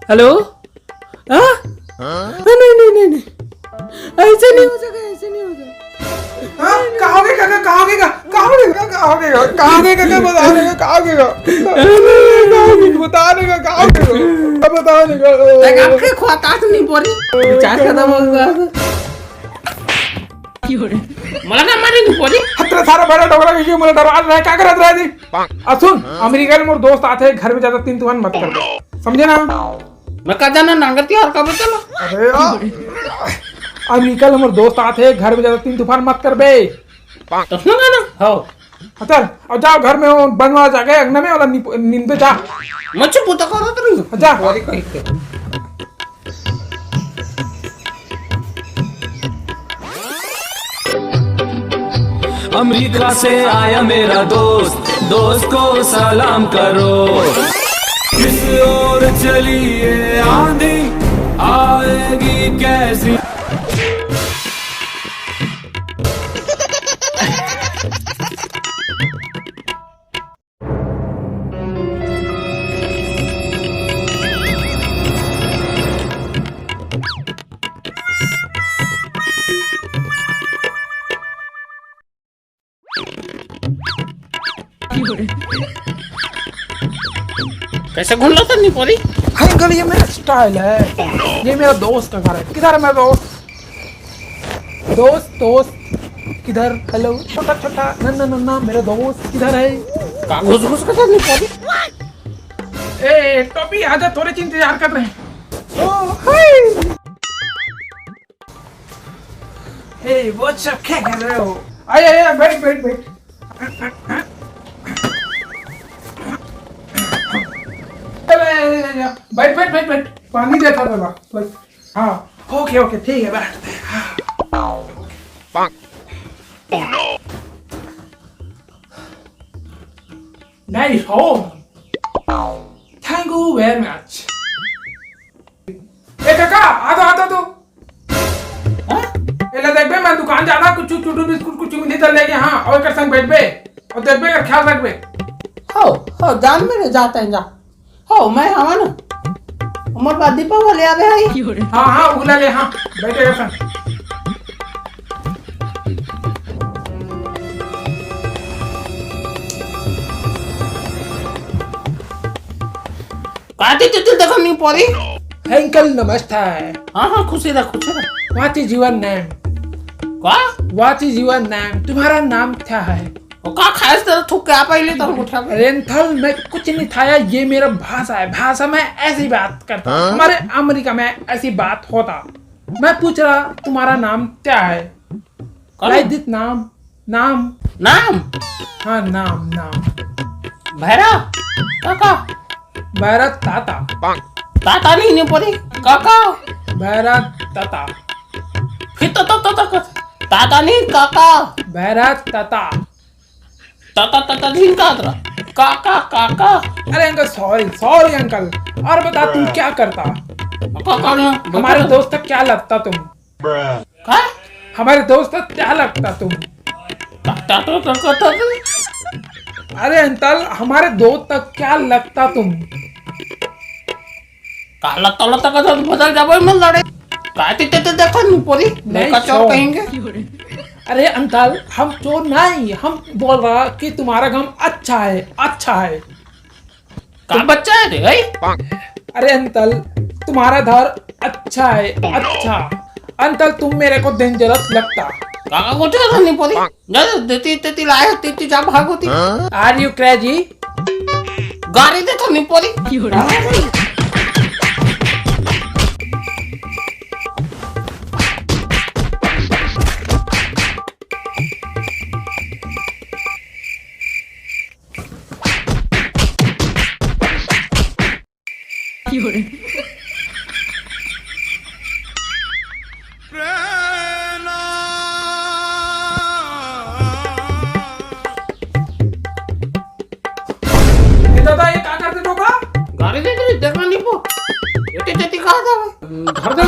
Hello. हाँ नहीं नहीं नहीं नहीं नहीं, ऐसे नहीं हो सका, ऐसे नहीं हो सका। हाँ कहोगे काका, कहोगे कहोगे कहोगे कहोगे काका, बता देगा कहोगे बता देगा कहोगे बता देगा। आपके ख्वाता तो नहीं पड़ी, विचार खत्म हो गया। मला ना मारी नहीं पड़ी। हत्रा सारा बड़ा डोगरा के मुझे दरवाजा रहा है, क्या करत रहा है जी? सुन, अमेरिका में मोर दोस्त आते हैं, घर में ज्यादा तीन तूफान मत कर, समझे ना? मैं कहा जाना नांगती और कब चलो। अरे अमेरिका में मोर दोस्त आते हैं, घर में ज्यादा तीन तूफान मत कर बे। तो सुनो ना। हाँ चल अब जाओ घर में, वो बनवा जाके अंगना में वाला नींद पे जा। मुझे पुता करो तो नहीं जा। अमेरिका से आया मेरा दोस्त, दोस्त को सलाम करो। किस ओर चली ये आंधी, आएगी कैसी? कैसे घूम लो तो नहीं पड़ी। अंकल ये मेरा स्टाइल है, ये मेरा दोस्त का घर है। किधर है मेरा दोस्त? दोस्त दोस्त किधर? हेलो छोटा छोटा नन्ना नन्ना मेरा दोस्त किधर है? घुस घुस के तो नहीं पड़ी। ए टोपी आजा, थोड़े इंतजार कर रहे हैं। ओह हाय, हे व्हाट्स अप, क्या कर रहे हो? आया बैठ बैठ बैठ। बैठ बैठ बैठ बैठ, पानी देता था। हाँ ओके ओके ठीक है, बैठते हैं। Nice home, thank you very much. ए काका आ दो। एला देख बे, मैं दुकान जाना, कुछ चूटू बिस्कुट कुछ मिली तो लेके। हाँ और कर संग बैठ बे, और देख बे ख्याल रख बे। हो जान मेरे जाते हैं जा। हो मैं हवा ना उमर बाद दीपावली आवे है। हाँ उगला ले। हाँ बैठे रह संग। काटी तितली देखो नहीं पड़ी। अंकल नमस्ते। हाँ खुशी रह खुशी रह। What is your name? क्या? What is your name? तुम्हारा नाम क्या है? वो का खास तरह थूक के आ पहले तो उठा के। रेंथल में कुछ नहीं खाया, ये मेरा भाषा है, भाषा में ऐसी बात करता हूँ। हमारे अमेरिका में ऐसी बात होता। मैं पूछ रहा तुम्हारा नाम क्या है? लाइक दिस नाम नाम नाम। हाँ नाम नाम। भैरा काका। भैरा ताता। ताता नहीं पड़ी काका। भैरा ताता। फिर तो ताता नहीं काका। भैरा ताता। ताता नहीं काका काका। अरे अंकल सॉरी अंकल। और बता तुम क्या करता? हमारे दोस्त तक क्या लगता तुम? क्या? हमारे दोस्त तक क्या लगता तुम? अरे अंकल हमारे दोस्त तक क्या लगता तुम? काला तला तक तो बदल जाबो मन लड़े। काटी ते देखो नहीं पड़ी, नहीं चोर कहेंगे। अरे अंकल हम चोर नहीं, हम बोल रहा कि तुम्हारा काम अच्छा है, अच्छा है। का बच्चा है रे? अरे अंकल तुम्हारा घर अच्छा है, अच्छा। अंकल तुम मेरे को डेंजरस लगता। काका को तो नहीं पड़ी। जा देती लाए तेती जा भागोती। Are you crazy? गाड़ी दे तो नहीं पड़ी। दादा ये क्या करते लोग? गाड़ी दे देखना नहीं पो। ये तेती कहा था? घर जा।